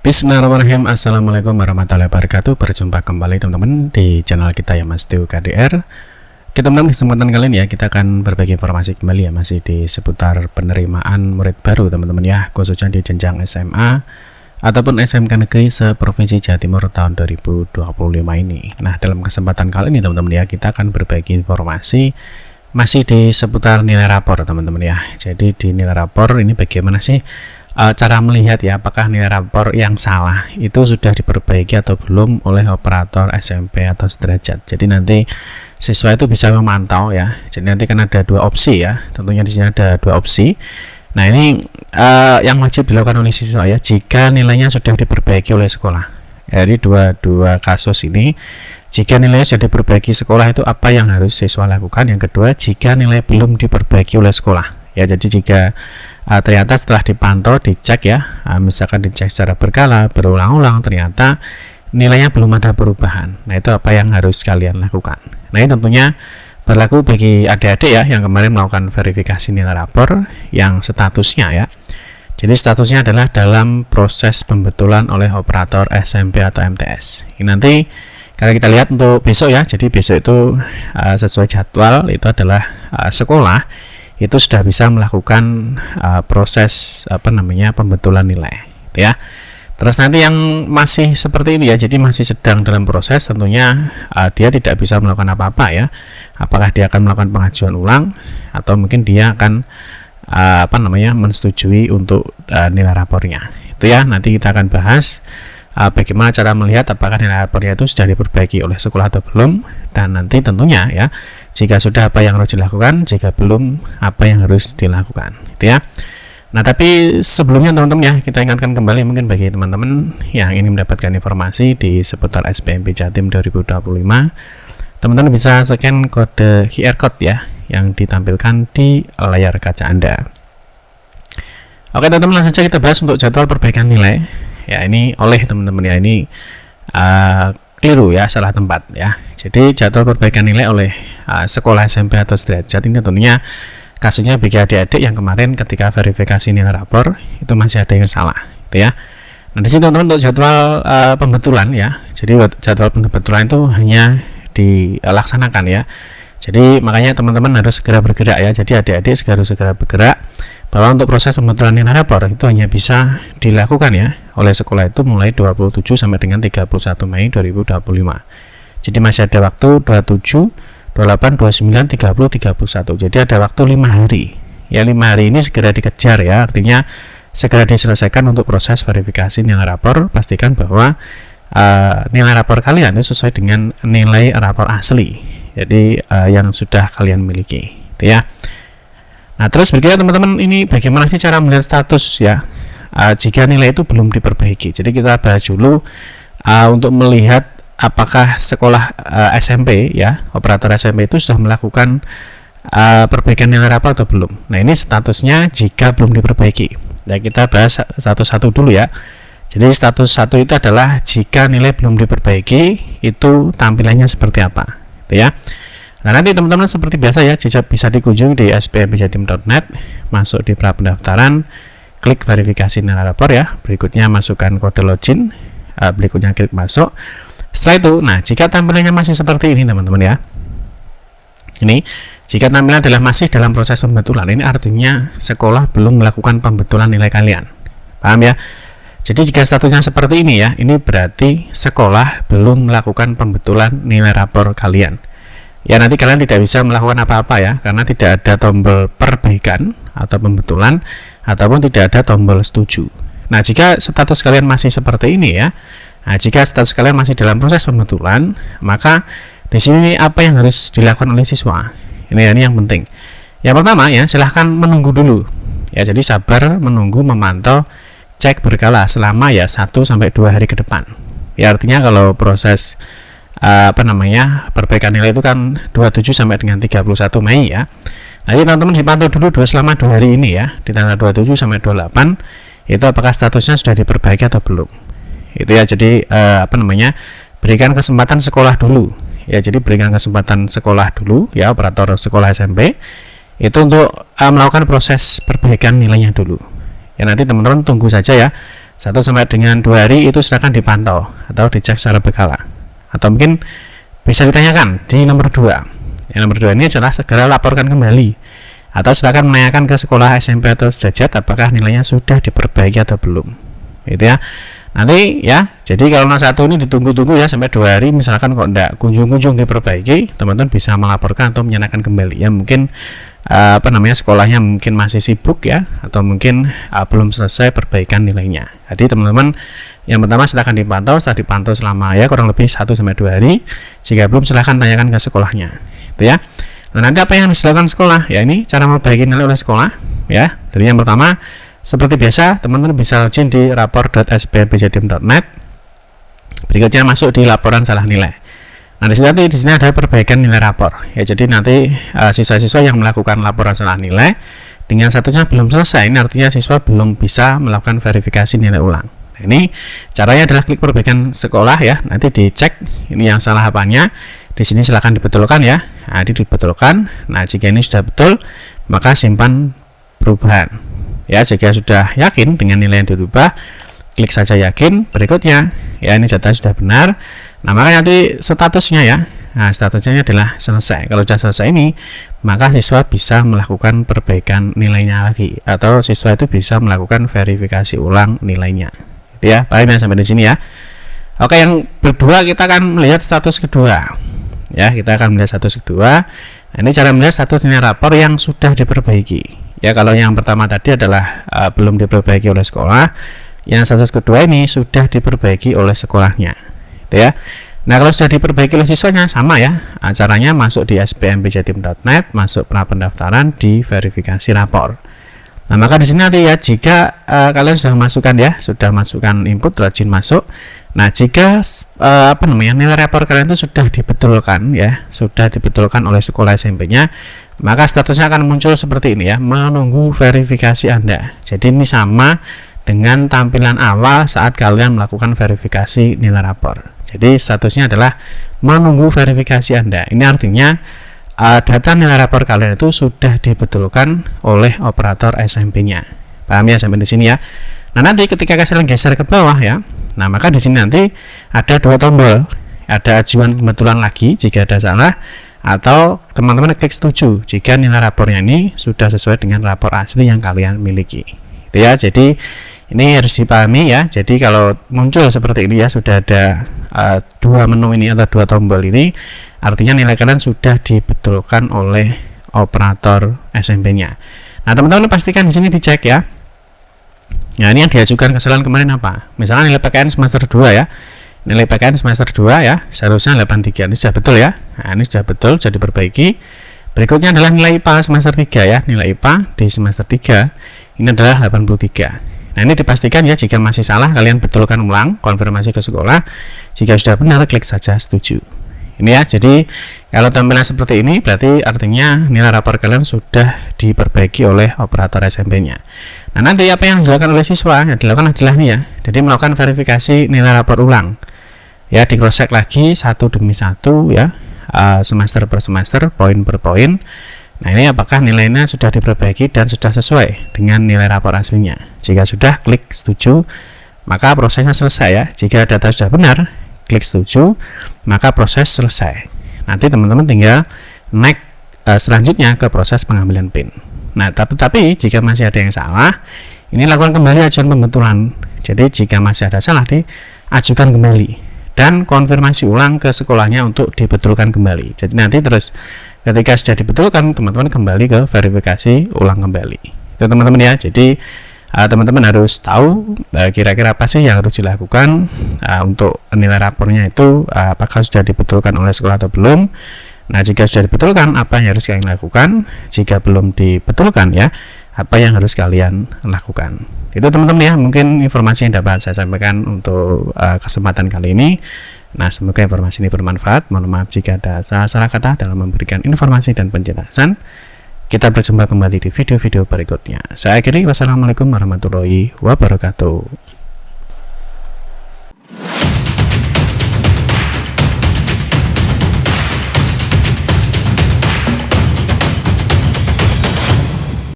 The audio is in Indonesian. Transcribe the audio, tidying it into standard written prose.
Bismillahirrahmanirrahim. Assalamualaikum warahmatullahi wabarakatuh. Berjumpa kembali teman-teman di channel kita ya, Mas Teo KDR. Kita menang kesempatan kali ini ya, kita akan berbagi informasi kembali ya, masih di seputar penerimaan murid baru teman-teman ya, khususnya di jenjang SMA ataupun SMK Negeri se-Provinsi Jawa Timur tahun 2025 ini. Nah, dalam kesempatan kali ini teman-teman ya, kita akan berbagi informasi masih di seputar nilai rapor teman-teman ya. Jadi di nilai rapor ini bagaimana sih cara melihat ya, apakah nilai rapor yang salah itu sudah diperbaiki atau belum oleh operator SMP atau sederajat. Jadi nanti siswa itu bisa memantau ya. Jadi nanti kan ada dua opsi ya, tentunya di sini ada dua opsi. Nah, ini yang wajib dilakukan oleh siswa ya, jika nilainya sudah diperbaiki oleh sekolah. Jadi dua kasus ini, jika nilainya sudah diperbaiki sekolah itu apa yang harus siswa lakukan. Yang kedua, jika nilai belum diperbaiki oleh sekolah ya. Jadi jika ternyata setelah dipantau, dicek ya, misalkan dicek secara berkala, berulang-ulang, ternyata nilainya belum ada perubahan. Nah, itu apa yang harus kalian lakukan. Nah, ini tentunya berlaku bagi adik-adik ya, yang kemarin melakukan verifikasi nilai rapor yang statusnya ya. Jadi statusnya adalah dalam proses pembetulan oleh operator SMP atau MTS. Ini nanti kalau kita lihat untuk besok ya, jadi besok itu sesuai jadwal itu adalah sekolah itu sudah bisa melakukan proses pembetulan nilai ya. Terus nanti yang masih seperti ini ya, jadi masih sedang dalam proses, tentunya dia tidak bisa melakukan apa-apa ya. Apakah dia akan melakukan pengajuan ulang atau mungkin dia akan menyetujui untuk nilai rapornya. Itu ya, nanti kita akan bahas bagaimana cara melihat apakah nilai rapornya itu sudah diperbaiki oleh sekolah atau belum, dan nanti tentunya ya, jika sudah apa yang harus dilakukan, jika belum apa yang harus dilakukan, gitu ya. Nah, tapi sebelumnya teman-teman ya, kita ingatkan kembali mungkin bagi teman-teman yang ingin mendapatkan informasi di seputar SBMP Jatim 2025, teman-teman bisa scan kode QR code ya yang ditampilkan di layar kaca Anda. Oke teman-teman, langsung saja kita bahas untuk jadwal perbaikan nilai. Ya, ini oleh teman-teman ya, ini keliru ya, salah tempat ya. Jadi jadwal perbaikan nilai oleh sekolah SMP atau sederajat ini tentunya kasusnya bagi adik-adik yang kemarin ketika verifikasi nilai rapor itu masih ada yang salah, gitu ya. Nah, di sini teman-teman untuk jadwal pembetulan ya. Jadi jadwal pembetulan itu hanya dilaksanakan ya. Jadi makanya teman-teman harus segera bergerak ya. Jadi adik-adik harus segera bergerak bahwa untuk proses pembetulan nilai rapor itu hanya bisa dilakukan ya oleh sekolah itu mulai 27 sampai dengan 31 Mei 2025. Jadi masih ada waktu 27, 28, 29, 30, 31. Jadi ada waktu 5 hari. Ya, 5 hari ini segera dikejar ya. Artinya segera diselesaikan untuk proses verifikasi nilai rapor. Pastikan bahwa nilai rapor kalian itu sesuai dengan nilai rapor asli. Jadi yang sudah kalian miliki, gitu ya. Nah, terus berikutnya teman-teman, ini bagaimana sih cara melihat status ya jika nilai itu belum diperbaiki. Jadi kita bahas dulu untuk melihat apakah sekolah SMP ya, operator SMP itu sudah melakukan perbaikan nilai rapor atau belum. Nah, ini statusnya jika belum diperbaiki. Nah, kita bahas satu-satu dulu ya. Jadi status 1 itu adalah jika nilai belum diperbaiki itu tampilannya seperti apa, gitu ya. Nah, nanti teman-teman seperti biasa ya, bisa dikunjungi di sbmpjatim.net, masuk di pra pendaftaran, klik verifikasi nilai rapor ya, berikutnya masukkan kode login, berikutnya klik masuk. Setelah itu, nah jika tampilannya masih seperti ini teman-teman ya, ini jika tampilan adalah masih dalam proses pembetulan, ini artinya sekolah belum melakukan pembetulan nilai kalian, paham ya? Jadi jika statusnya seperti ini ya, ini berarti sekolah belum melakukan pembetulan nilai rapor kalian. Ya, nanti kalian tidak bisa melakukan apa-apa ya, karena tidak ada tombol perbaikan atau pembetulan, ataupun tidak ada tombol setuju. Nah, jika status kalian masih seperti ini ya, nah jika status kalian masih dalam proses pembetulan, maka di sini apa yang harus dilakukan oleh siswa? Ini yang penting. Yang pertama ya, silahkan menunggu dulu. Ya, jadi sabar menunggu, memantau, cek berkala selama ya 1-2 hari ke depan. Ya, artinya kalau proses perbaikan nilai itu kan 27 sampai dengan 31 Mei ya. Nah, ini teman-teman dipantau dulu selama 2 hari ini ya, di tanggal 27 sampai 28 itu apakah statusnya sudah diperbaiki atau belum. Itu ya, jadi berikan kesempatan sekolah dulu. Ya, jadi berikan kesempatan sekolah dulu ya, operator sekolah SMP itu untuk melakukan proses perbaikan nilainya dulu. Ya, nanti teman-teman tunggu saja ya 1 sampai dengan 2 hari itu silakan dipantau atau dicek secara berkala. Atau mungkin bisa ditanyakan di nomor 2. Yang nomor 2 ini adalah segera laporkan kembali atau silakan menanyakan ke sekolah SMP atau sederajat apakah nilainya sudah diperbaiki atau belum. Gitu ya. Nanti ya, jadi kalau 01 ini ditunggu-tunggu ya sampai 2 hari misalkan kok enggak kunjung-kunjung diperbaiki, teman-teman bisa melaporkan atau menyatakan kembali ya, mungkin sekolahnya mungkin masih sibuk ya, atau mungkin belum selesai perbaikan nilainya. Jadi teman-teman yang pertama silahkan dipantau, setelah dipantau selama ya kurang lebih 1 sampai 2 hari. Jika belum silahkan tanyakan ke sekolahnya. Itu ya. Nah, nanti apa yang harus dilakukan sekolah? Ya ini cara memperbaiki nilai oleh sekolah ya. Jadi yang pertama seperti biasa, teman-teman bisa login di rapor.sbmpjatim.net. Berikutnya masuk di laporan salah nilai. Nah, di sini ada perbaikan nilai rapor. Ya, jadi nanti siswa-siswa yang melakukan laporan salah nilai dengan statusnya belum selesai, ini artinya siswa belum bisa melakukan verifikasi nilai ulang. Nah, ini caranya adalah klik perbaikan sekolah ya. Nanti dicek ini yang salah apanya. Di sini silahkan dibetulkan ya. Nah, dibetulkan. Nah, jika ini sudah betul, maka simpan perubahan. Ya, jika sudah yakin dengan nilai yang dirubah, klik saja yakin. Berikutnya, ya ini data sudah benar. Nah, maka nanti statusnya ya. Nah, statusnya adalah selesai. Kalau sudah selesai ini, maka siswa bisa melakukan perbaikan nilainya lagi, atau siswa itu bisa melakukan verifikasi ulang nilainya. Gitu ya, paham ya sampai di sini ya. Oke, yang kedua kita akan melihat status kedua. Ya, kita akan melihat status kedua. Nah, ini cara melihat status nilai rapor yang sudah diperbaiki. Ya, kalau yang pertama tadi adalah belum diperbaiki oleh sekolah, yang status kedua ini sudah diperbaiki oleh sekolahnya. Gitu ya. Nah, kalau sudah diperbaiki oleh siswanya sama ya. Caranya masuk di sbmpjatim.net, masuk pendaftaran di verifikasi rapor. Nah, maka di sini nanti ya jika kalian sudah masukkan ya, sudah masukkan input, rajin masuk. Nah, jika nilai rapor kalian itu sudah dibetulkan ya, sudah dibetulkan oleh sekolah SMP-nya, maka statusnya akan muncul seperti ini ya, menunggu verifikasi Anda. Jadi ini sama dengan tampilan awal saat kalian melakukan verifikasi nilai rapor. Jadi statusnya adalah menunggu verifikasi Anda. Ini artinya data nilai rapor kalian itu sudah dibetulkan oleh operator SMP-nya. Paham ya sampai di sini ya? Nah, nanti ketika kalian geser ke bawah ya, nah maka di sini nanti ada 2 tombol. Ada ajuan pembetulan lagi jika ada salah, atau teman-teman klik setuju jika nilai rapornya ini sudah sesuai dengan rapor asli yang kalian miliki. Itu ya. Jadi ini harus dipahami ya. Jadi kalau muncul seperti ini ya, sudah ada 2 menu ini atau 2 tombol ini, artinya nilai kalian sudah dibetulkan oleh operator SMP-nya. Nah, teman-teman pastikan di sini dicek ya. Nah, ini yang diajukan kesalahan kemarin apa? Misalnya nilai PKN semester 2 ya. Nilai PKN semester 2 ya, seharusnya 83. Ini sudah betul ya. Nah, ini sudah betul, sudah diperbaiki. Berikutnya adalah nilai IPA semester 3 ya. Nilai IPA di semester 3 ini adalah 83. Nah, ini dipastikan ya, jika masih salah kalian betulkan ulang, konfirmasi ke sekolah. Jika sudah benar, klik saja setuju. Ini ya, jadi kalau tampilan seperti ini berarti artinya nilai rapor kalian sudah diperbaiki oleh operator SMP-nya. Nah, nanti apa yang dilakukan oleh siswa? Yang dilakukan adalah nih ya, jadi melakukan verifikasi nilai rapor ulang. Ya, di cross check lagi satu demi satu ya, semester per semester, poin per poin. Nah, ini apakah nilainya sudah diperbaiki dan sudah sesuai dengan nilai rapor aslinya. Jika sudah, klik setuju, maka prosesnya selesai ya. Jika data sudah benar, klik setuju, maka proses selesai. Nanti teman-teman tinggal next selanjutnya ke proses pengambilan PIN. Nah, tapi jika masih ada yang salah, ini lakukan kembali ajuan pembetulan. Jadi jika masih ada salah, diajukan kembali dan konfirmasi ulang ke sekolahnya untuk dibetulkan kembali. Jadi nanti terus ketika sudah dibetulkan, teman-teman kembali ke verifikasi ulang kembali. Itu teman-teman ya. Jadi teman-teman harus tahu kira-kira apa sih yang harus dilakukan untuk nilai rapornya itu, apakah sudah dibetulkan oleh sekolah atau belum. Nah, jika sudah dibetulkan, apa yang harus kalian lakukan? Jika belum dibetulkan ya, apa yang harus kalian lakukan? Itu teman-teman ya, mungkin informasi yang dapat saya sampaikan untuk kesempatan kali ini. Nah, semoga informasi ini bermanfaat. Mohon maaf jika ada salah-salah kata dalam memberikan informasi dan penjelasan. Kita berjumpa kembali di video-video berikutnya. Saya akhiri, wassalamualaikum warahmatullahi wabarakatuh.